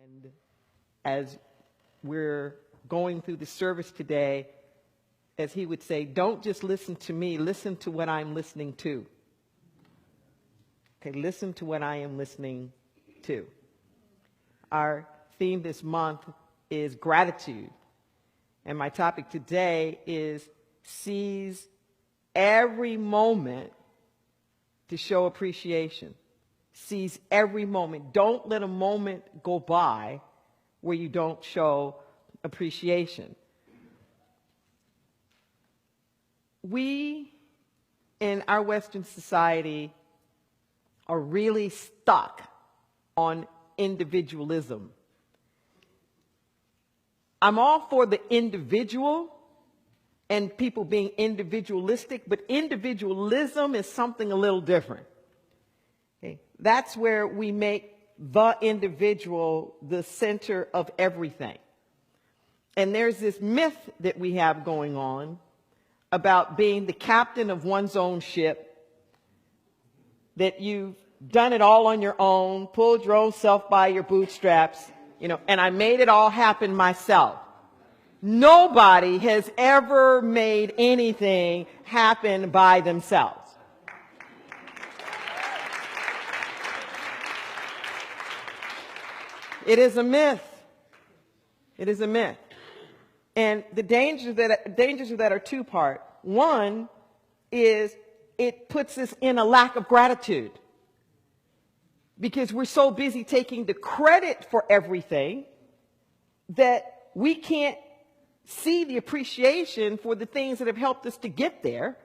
And as we're going through the service today, as he would say, don't just listen to me, listen to what I'm listening to. Okay, listen to what I am listening to. Our theme this month is gratitude. And my topic today is seize every moment to show appreciation. Seize every moment. Don't let a moment go by where you don't show appreciation. We, in our Western society, are really stuck on individualism. I'm all for the individual and people being individualistic, but individualism is something a little different. Okay? That's where we make the individual the center of everything. And there's this myth that we have going on about being the captain of one's own ship, that you've done it all on your own, pulled your own self by your bootstraps, and I made it all happen myself. Nobody has ever made anything happen by themselves. It is a myth. It is a myth. And the dangers of that are two-part. One is it puts us in a lack of gratitude because we're so busy taking the credit for everything that we can't see the appreciation for the things that have helped us to get there.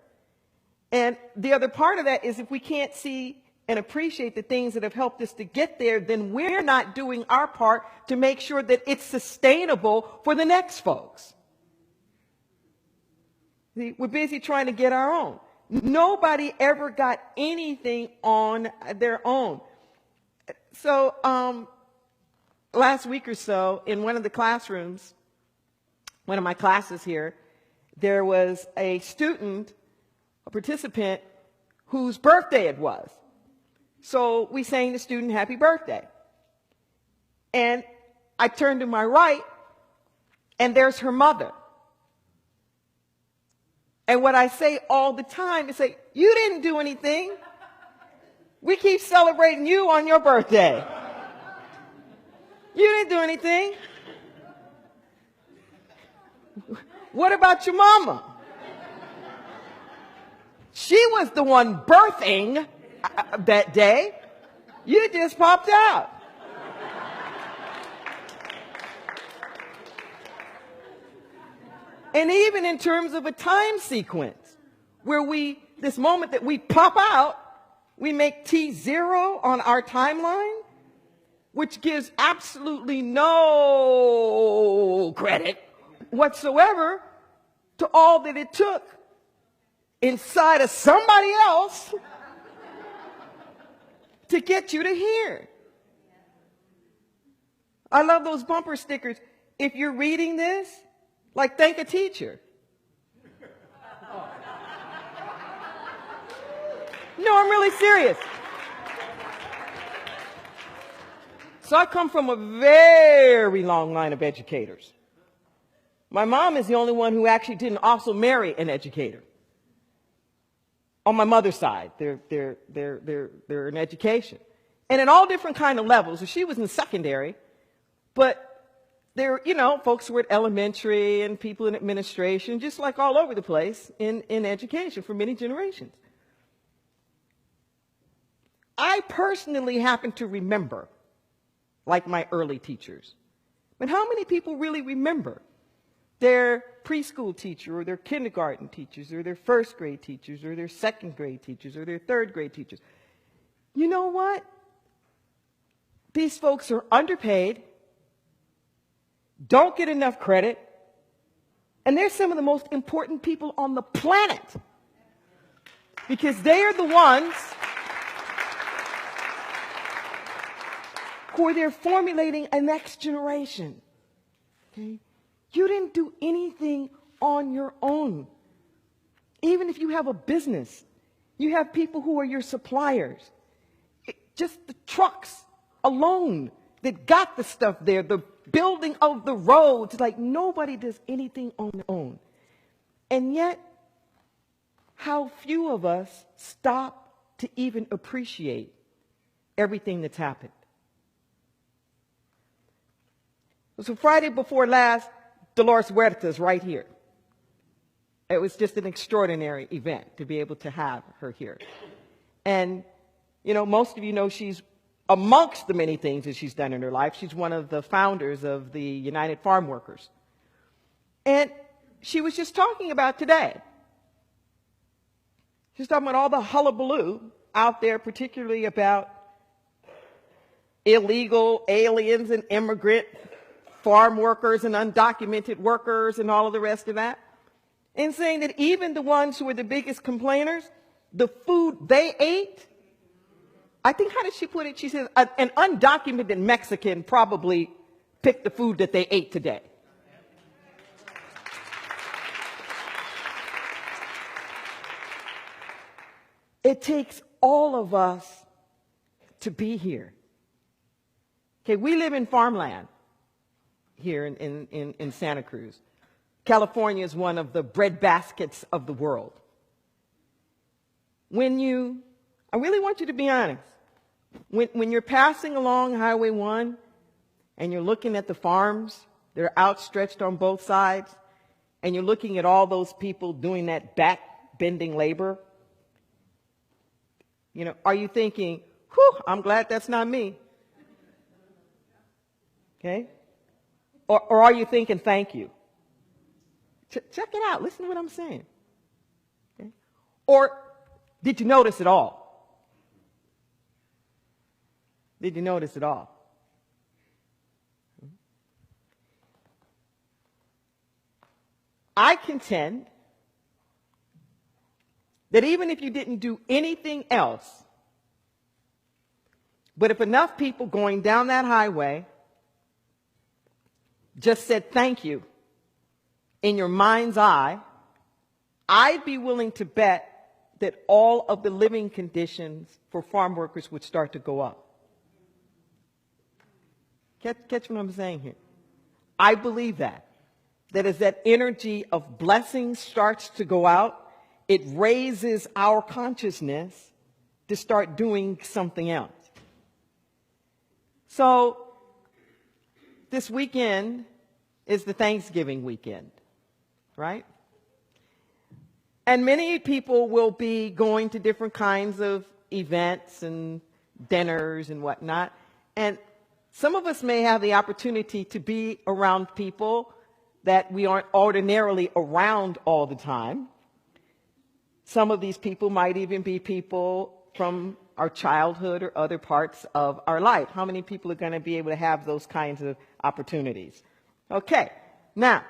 And the other part of that is if we can't see and appreciate the things that have helped us to get there, then we're not doing our part to make sure that it's sustainable for the next folks. See, we're busy trying to get our own. Nobody ever got anything on their own. So last week or so, in one of the classrooms, one of my classes here, there was a student, a participant, whose birthday it was. So we sang the student happy birthday. And I turned to my right, and there's her mother. And what I say all the time is say, you didn't do anything. We keep celebrating you on your birthday. You didn't do anything. What about your mama? She was the one birthing that day. You just popped out. And even in terms of a time sequence, where this moment that we pop out, we make T0 on our timeline, which gives absolutely no credit whatsoever to all that it took inside of somebody else to get you to here. I love those bumper stickers. If you're reading this, thank a teacher. No, I'm really serious. So I come from a very long line of educators. My mom is the only one who actually didn't also marry an educator. On my mother's side, they're in education. And in all different kind of levels. So she was in secondary, but there, folks who were at elementary and people in administration, just like all over the place in education for many generations. I personally happen to remember, like my early teachers. But how many people really remember their preschool teacher or their kindergarten teachers or their first grade teachers or their second grade teachers or their third grade teachers? You know what? These folks are underpaid, don't get enough credit, and they're some of the most important people on the planet because they are the ones who are there formulating a next generation. Okay? You didn't do anything on your own. Even if you have a business, you have people who are your suppliers. Just the trucks alone that got the stuff there, the building of the roads. Like, nobody does anything on their own. And yet, how few of us stop to even appreciate everything that's happened. So Friday before last, Dolores Huerta's right here. It was just an extraordinary event to be able to have her here. And, you know, most of you know she's amongst the many things that she's done in her life. She's one of the founders of the United Farm Workers. And she was just talking about today. She's talking about all the hullabaloo out there, particularly about illegal aliens and immigrant farm workers and undocumented workers and all of the rest of that. And saying that even the ones who were the biggest complainers, the food they ate, I think, how did she put it? She said, an undocumented Mexican probably picked the food that they ate today. It takes all of us to be here. Okay, we live in farmland here in Santa Cruz. California is one of the breadbaskets of the world. I really want you to be honest. When you're passing along Highway 1 and you're looking at the farms that are outstretched on both sides, and you're looking at all those people doing that back-bending labor, you know, are you thinking, whew, I'm glad that's not me? Okay? Or are you thinking, thank you? Check it out. Listen to what I'm saying. Okay? Or did you notice it all? Did you notice it all? I contend that even if you didn't do anything else, but if enough people going down that highway just said thank you in your mind's eye, I'd be willing to bet that all of the living conditions for farm workers would start to go up. Catch what I'm saying here? I believe that as that energy of blessing starts to go out, it raises our consciousness to start doing something else. So this weekend is the Thanksgiving weekend, right? And many people will be going to different kinds of events and dinners and whatnot. And some of us may have the opportunity to be around people that we aren't ordinarily around all the time. Some of these people might even be people from our childhood or other parts of our life. How many people are going to be able to have those kinds of opportunities? Okay, now,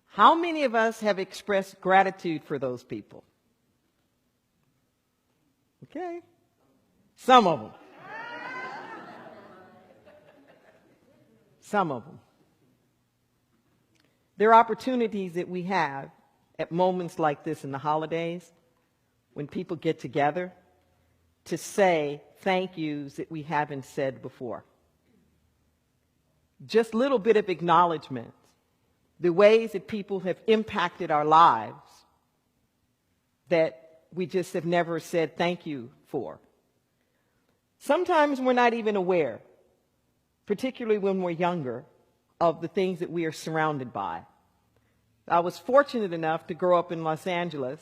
how many of us have expressed gratitude for those people? Okay, some of them. Some of them. There are opportunities that we have at moments like this in the holidays, when people get together, to say thank yous that we haven't said before. Just a little bit of acknowledgement, the ways that people have impacted our lives that we just have never said thank you for. Sometimes we're not even aware, particularly when we're younger, of the things that we are surrounded by. I was fortunate enough to grow up in Los Angeles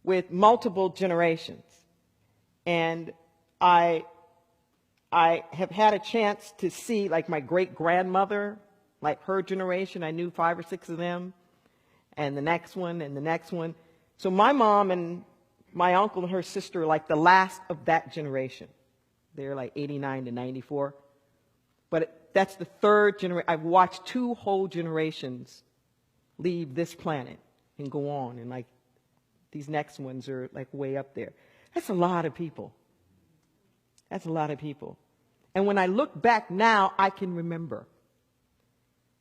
with multiple generations. And I have had a chance to see, like, my great-grandmother, like her generation. I knew 5 or 6 of them, and the next one, and the next one. So my mom and my uncle and her sister are like the last of that generation. They're like 89 to 94. But that's the third generation. I've watched 2 whole generations leave this planet and go on, and like these next ones are like way up there. That's a lot of people. That's a lot of people. And when I look back now, I can remember.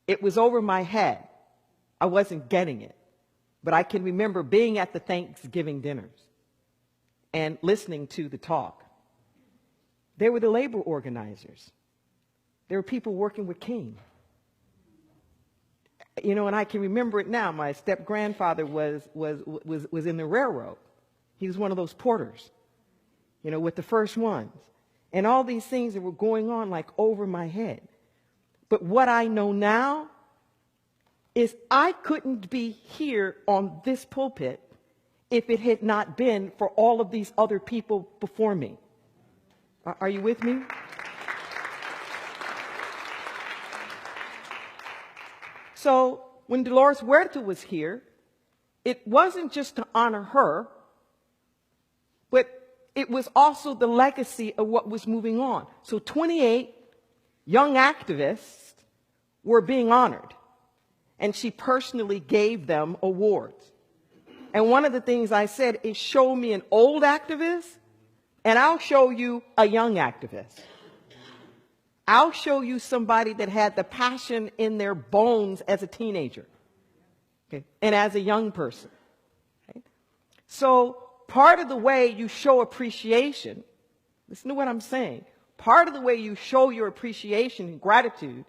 It was over my head. I wasn't getting it. But I can remember being at the Thanksgiving dinners and listening to the talk. They were the labor organizers. There were people working with King. You know, and I can remember it now. My step-grandfather was in the railroad. He was one of those porters, you know, with the first ones. And all these things that were going on like over my head. But what I know now is I couldn't be here on this pulpit if it had not been for all of these other people before me. Are you with me? So when Dolores Huerta was here, it wasn't just to honor her, but it was also the legacy of what was moving on. So 28 young activists were being honored, and she personally gave them awards. And one of the things I said is, show me an old activist, and I'll show you a young activist. I'll show you somebody that had the passion in their bones as a teenager, okay, and as a young person. Okay? So part of the way you show appreciation, listen to what I'm saying, part of the way you show your appreciation and gratitude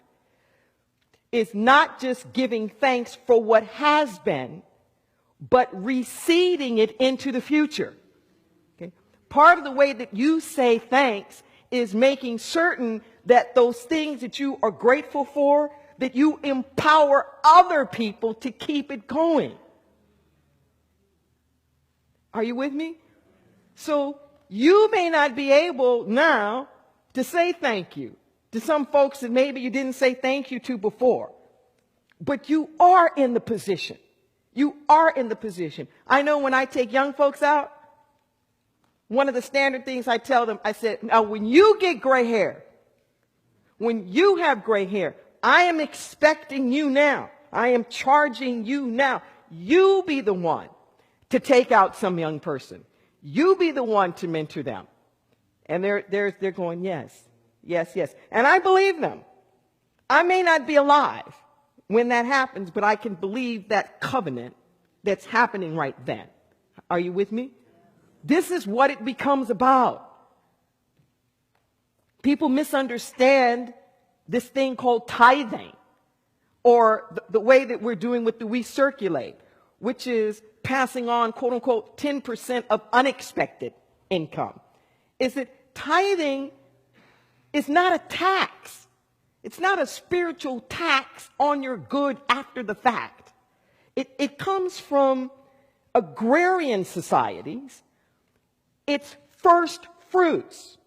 is not just giving thanks for what has been, but reseeding it into the future. Okay? Part of the way that you say thanks is making certain that those things that you are grateful for, that you empower other people to keep it going. Are you with me? So you may not be able now to say thank you to some folks that maybe you didn't say thank you to before, but you are in the position. You are in the position. I know when I take young folks out, one of the standard things I tell them, I said, now when you get gray hair, when you have gray hair, I am expecting you now. I am charging you now. You be the one to take out some young person. You be the one to mentor them. And they're going, yes, yes, yes. And I believe them. I may not be alive when that happens, but I can believe that covenant that's happening right then. Are you with me? This is what it becomes about. People misunderstand this thing called tithing, or the way that we're doing with the We Circulate, which is passing on, quote unquote, 10% of unexpected income. Is that tithing is not a tax. It's not a spiritual tax on your good after the fact. It comes from agrarian societies. It's first fruits.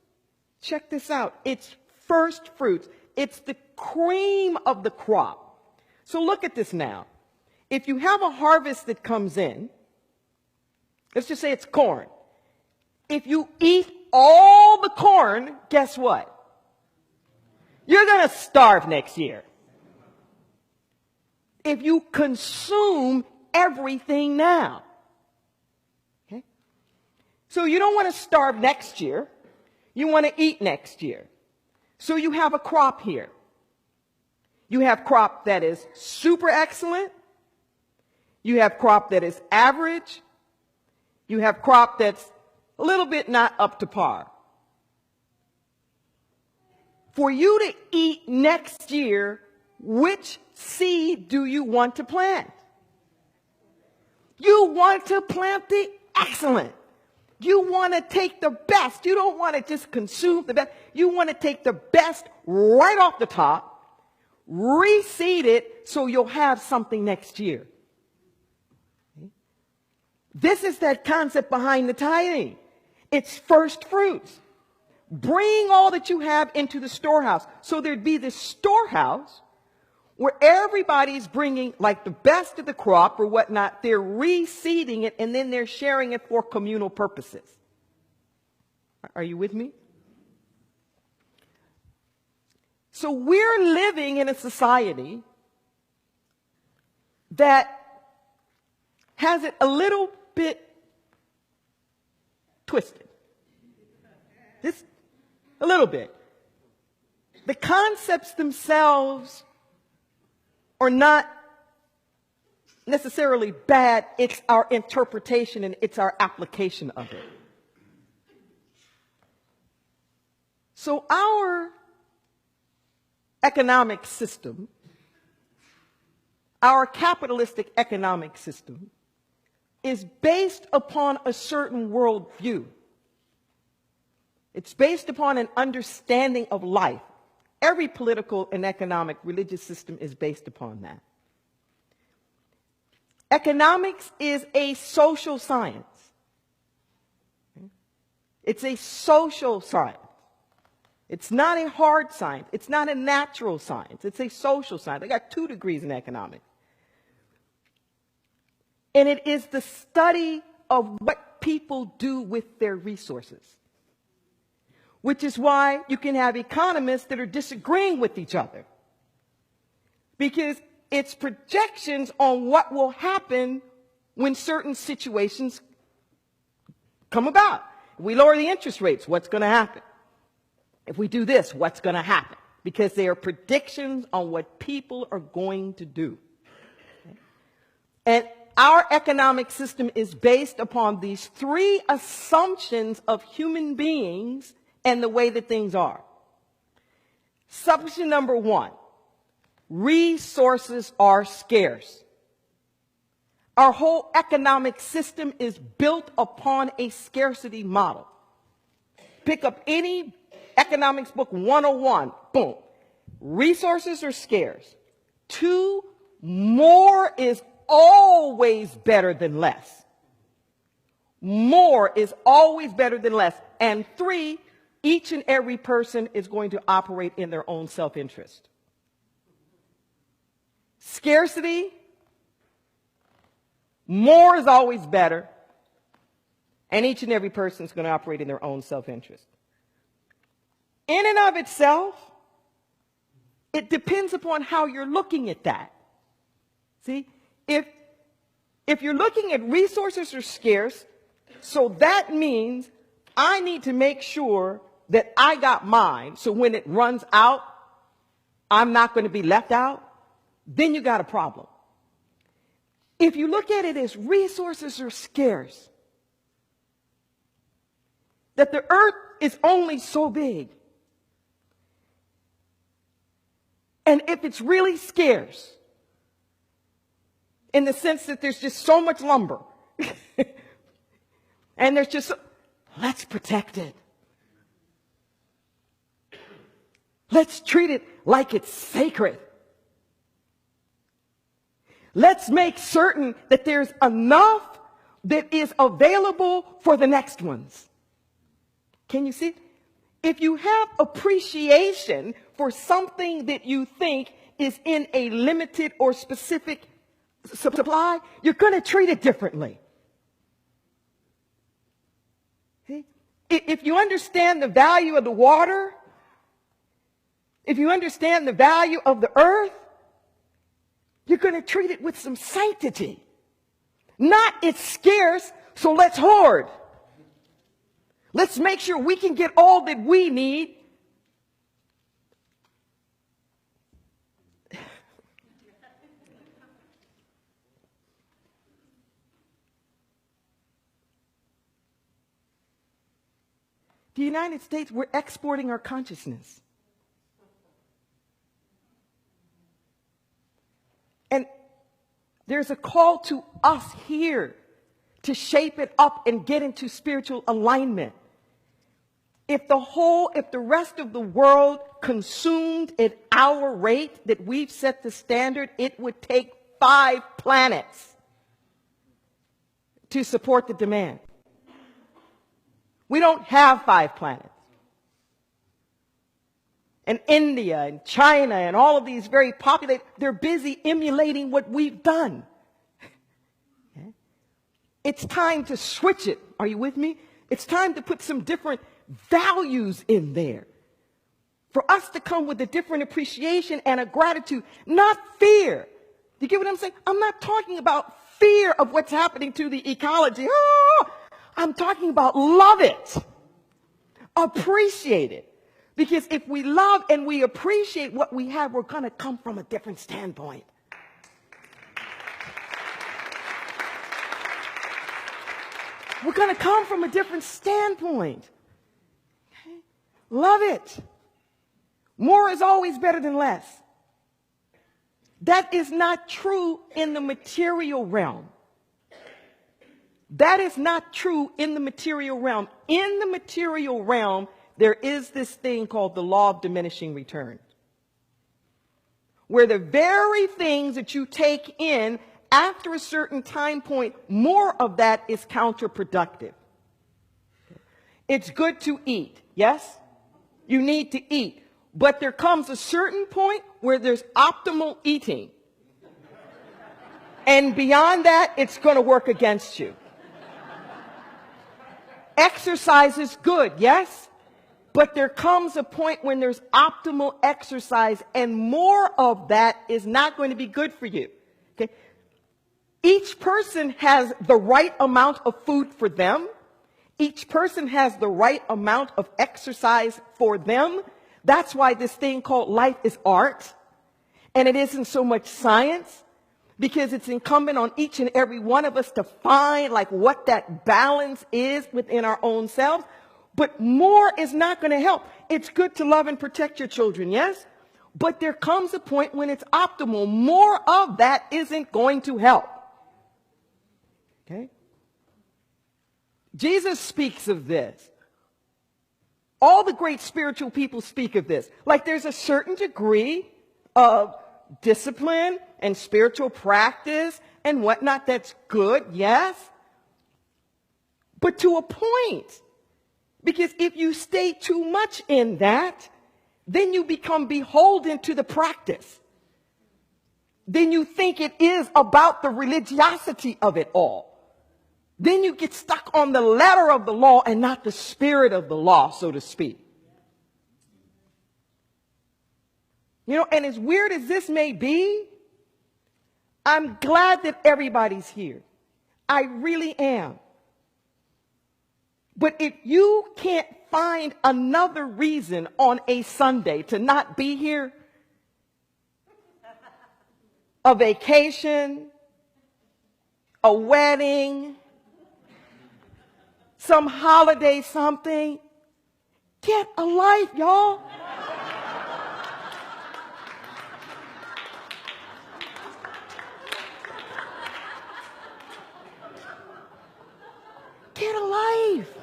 Check this out. It's first fruits. It's the cream of the crop. So look at this now. If you have a harvest that comes in, let's just say it's corn. If you eat all the corn, guess what? You're going to starve next year. If you consume everything now. Okay? So you don't want to starve next year. You want to eat next year. So you have a crop here. You have crop that is super excellent. You have crop that is average. You have crop that's a little bit not up to par. For you to eat next year, which seed do you want to plant? You want to plant the excellent. You want to take the best. You don't want to just consume the best. You want to take the best right off the top, reseed it so you'll have something next year. This is that concept behind the tithing. It's first fruits. Bring all that you have into the storehouse. So there'd be this storehouse where everybody's bringing like the best of the crop or whatnot. They're reseeding it and then they're sharing it for communal purposes. Are you with me? So we're living in a society that has it a little bit twisted. Just a little bit. The concepts themselves are not necessarily bad. It's our interpretation and it's our application of it. So our economic system, our capitalistic economic system, is based upon a certain worldview. It's based upon an understanding of life. Every political and economic religious system is based upon that. Economics is a social science. It's a social science. It's not a hard science. It's not a natural science. It's a social science. I got 2 degrees in economics. And it is the study of what people do with their resources. Which is why you can have economists that are disagreeing with each other. Because it's projections on what will happen when certain situations come about. If we lower the interest rates, what's going to happen? If we do this, what's going to happen? Because they are predictions on what people are going to do. Okay? And our economic system is based upon these 3 assumptions of human beings and the way that things are. Assumption number 1, resources are scarce. Our whole economic system is built upon a scarcity model. Pick up any economics book 101, boom. Resources are scarce. 2, more is always better than less. More is always better than less. And 3, each and every person is going to operate in their own self-interest. Scarcity, more is always better, and each and every person is going to operate in their own self-interest. In and of itself, it depends upon how you're looking at that. See, if you're looking at resources are scarce, so that means I need to make sure that I got mine, so when it runs out, I'm not going to be left out, then you got a problem. If you look at it as resources are scarce, that the earth is only so big, and if it's really scarce, in the sense that there's just so much lumber, and there's just, let's protect it. Let's treat it like it's sacred. Let's make certain that there's enough that is available for the next ones. Can you see? If you have appreciation for something that you think is in a limited or specific supply, you're going to treat it differently. See? If you understand the value of the water, if you understand the value of the earth, you're going to treat it with some sanctity. Not it's scarce, so let's hoard. Let's make sure we can get all that we need. The United States, we're exporting our consciousness. And there's a call to us here to shape it up and get into spiritual alignment. If the rest of the world consumed at our rate that we've set the standard, it would take 5 planets to support the demand. We don't have 5 planets. And India and China and all of these very populated, they're busy emulating what we've done. Okay? It's time to switch it. Are you with me? It's time to put some different values in there. For us to come with a different appreciation and a gratitude, not fear. You get what I'm saying? I'm not talking about fear of what's happening to the ecology. Oh, I'm talking about love it. Appreciate it. Because if we love and we appreciate what we have, we're going to come from a different standpoint. We're going to come from a different standpoint. Okay? love it. More is always better than less. That is not true in the material realm. That is not true in the material realm. In the material realm, there is this thing called the law of diminishing returns, where the very things that you take in after a certain time point, more of that is counterproductive. It's good to eat, yes? You need to eat. But there comes a certain point where there's optimal eating. And beyond that, it's going to work against you. Exercise is good, yes? But there comes a point when there's optimal exercise, and more of that is not going to be good for you. Okay? Each person has the right amount of food for them. Each person has the right amount of exercise for them. That's why this thing called life is art. And it isn't so much science, because it's incumbent on each and every one of us to find like what that balance is within our own selves. But more is not going to help. It's good to love and protect your children, yes? But there comes a point when it's optimal. More of that isn't going to help. Okay? Jesus speaks of this. All the great spiritual people speak of this. Like there's a certain degree of discipline and spiritual practice and whatnot that's good, yes? But to a point. Because if you stay too much in that, then you become beholden to the practice. Then you think it is about the religiosity of it all. Then you get stuck on the letter of the law and not the spirit of the law, so to speak. You know, and as weird as this may be, I'm glad that everybody's here. I really am. But if you can't find another reason on a Sunday to not be here, a vacation, a wedding, some holiday something, get a life, y'all. Get a life.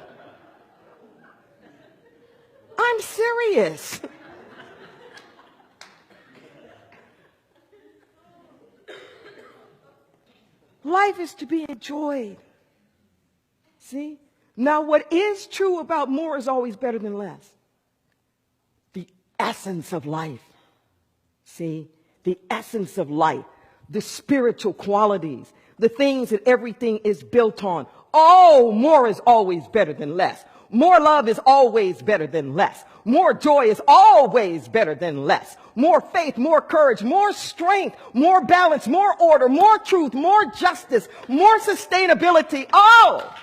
I'm serious. Life is to be enjoyed. See? Now, what is true about more is always better than less. The essence of life. See? The essence of life. The spiritual qualities. The things that everything is built on. Oh, more is always better than less. More love is always better than less. More joy is always better than less. More faith, more courage, more strength, more balance, more order, more truth, more justice, more sustainability. Oh,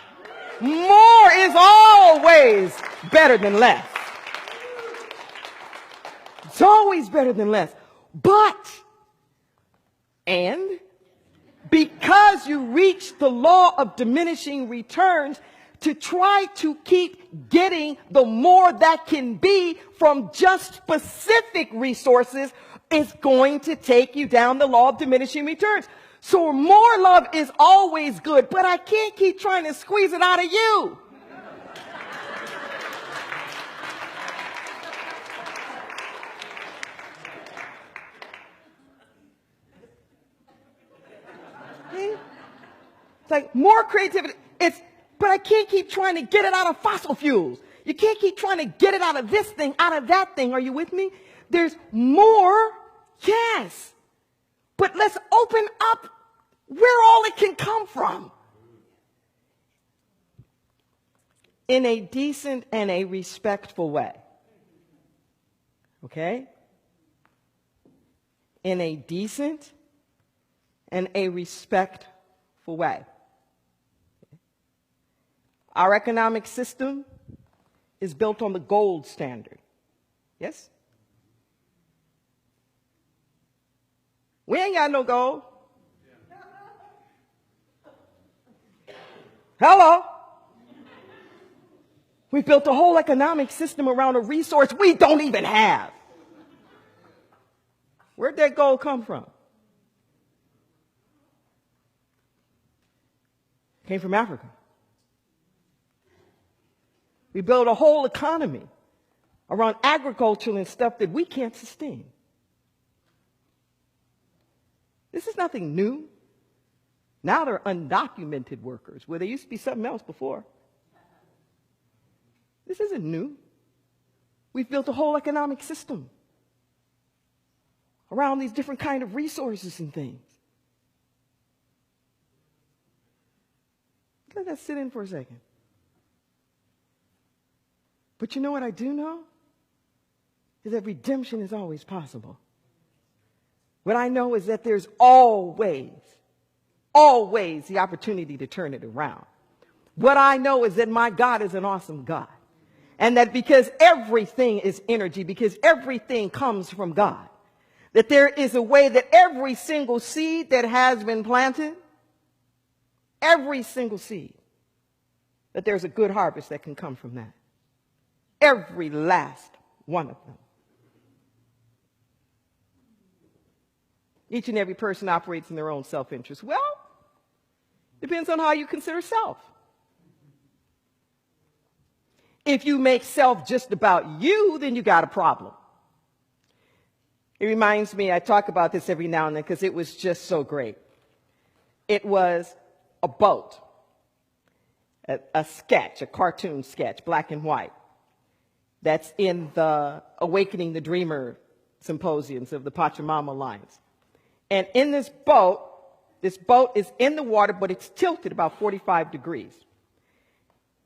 more is always better than less. It's always better than less. And because you reach the law of diminishing returns, to try to keep getting the more that can be from just specific resources is going to take you down the law of diminishing returns. So more love is always good, but I can't keep trying to squeeze it out of you. It's like more creativity. But I can't keep trying to get it out of fossil fuels. You can't keep trying to get it out of this thing, out of that thing. Are you with me? There's more, yes. But let's open up where all it can come from. In a decent and a respectful way. Okay? In a decent and a respectful way. Our economic system is built on the gold standard. Yes? We ain't got no gold. Hello? We built a whole economic system around a resource we don't even have. Where'd that gold come from? Came from Africa. We built a whole economy around agriculture and stuff that we can't sustain. This is nothing new. Now they're undocumented workers, where there used to be something else before. This isn't new. We've built a whole economic system around these different kind of resources and things. Let that sit in for a second. But you know what I do know? Is that redemption is always possible. What I know is that there's always the opportunity to turn it around. What I know is that my God is an awesome God. And that because everything is energy, because everything comes from God, that there is a way that every single seed that has been planted, every single seed, that there's a good harvest that can come from that. Every last one of them. Each and every person operates in their own self-interest. Well, depends on how you consider self. If you make self just about you, then you got a problem. It reminds me, I talk about this every now and then because it was just so great. It was a boat, a sketch, a cartoon sketch, black and white, that's in the Awakening the Dreamer symposiums of the Pachamama Alliance. And in this boat is in the water, but it's tilted about 45 degrees.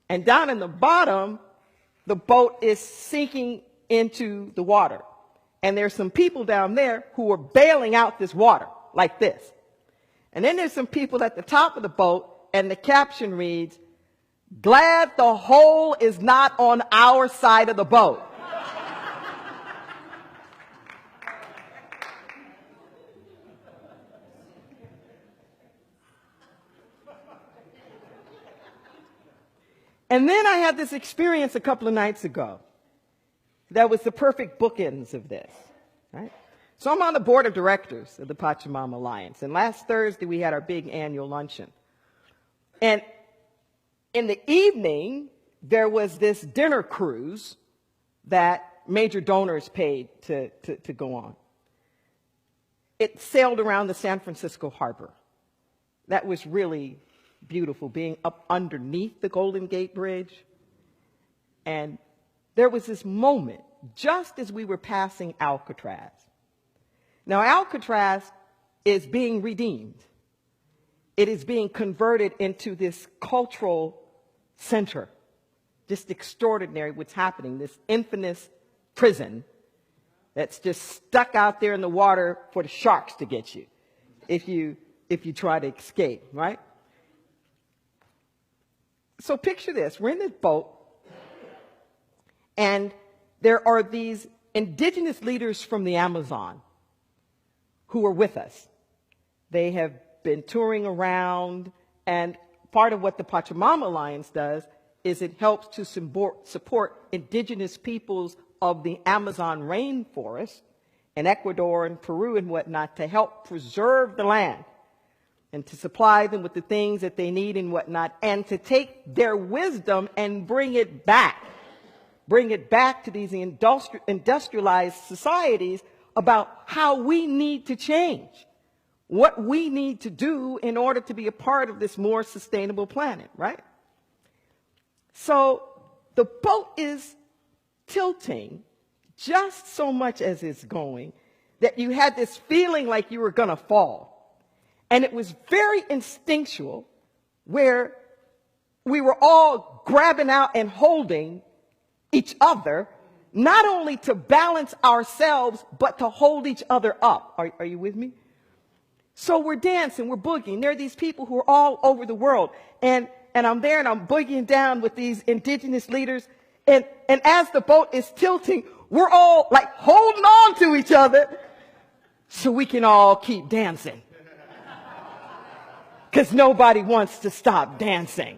And down in the bottom, the boat is sinking into the water. And there's some people down there who are bailing out this water like this. And then there's some people at the top of the boat, and the caption reads, "Glad the hole is not on our side of the boat." And then I had this experience a couple of nights ago that was the perfect bookends of this, right? So I'm on the board of directors of the Pachamama Alliance. And last Thursday, we had our big annual luncheon. And in the evening, there was this dinner cruise that major donors paid to go on. It sailed around the San Francisco harbor. That was really beautiful, being up underneath the Golden Gate Bridge. And there was this moment just as we were passing Alcatraz. Now, Alcatraz is being redeemed. It is being converted into this cultural center. Just extraordinary what's happening, this infamous prison that's just stuck out there in the water for the sharks to get you if you try to escape, right? So picture this. We're in this boat, and there are these indigenous leaders from the Amazon who are with us. They have been touring around, and part of what the Pachamama Alliance does is it helps to support indigenous peoples of the Amazon rainforest in Ecuador and Peru and whatnot to help preserve the land and to supply them with the things that they need and whatnot, and to take their wisdom and bring it back to these industrialized societies about how we need to change, what we need to do in order to be a part of this more sustainable planet, right? So the boat is tilting just so much as it's going that you had this feeling like you were going to fall. And it was very instinctual, where we were all grabbing out and holding each other, not only to balance ourselves, but to hold each other up. Are you with me? So we're dancing, we're boogieing. There are these people who are all over the world. And I'm there and I'm boogieing down with these indigenous leaders. And as the boat is tilting, we're all like holding on to each other so we can all keep dancing. Because nobody wants to stop dancing.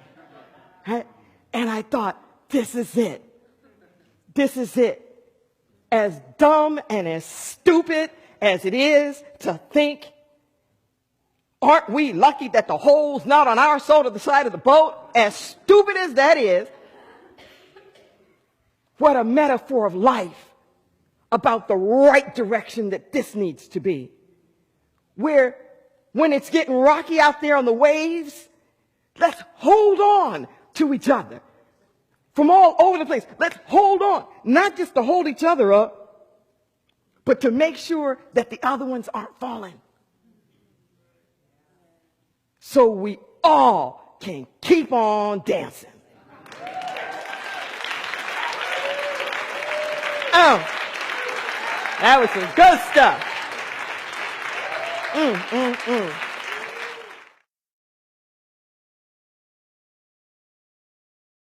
Right? And I thought, this is it. This is it. As dumb and as stupid as it is to think, aren't we lucky that the hole's not on our side of the boat? As stupid as that is, what a metaphor of life about the right direction that this needs to be. Where when it's getting rocky out there on the waves, let's hold on to each other. From all over the place, let's hold on. Not just to hold each other up, but to make sure that the other ones aren't falling. So we all can keep on dancing. Oh, that was some good stuff.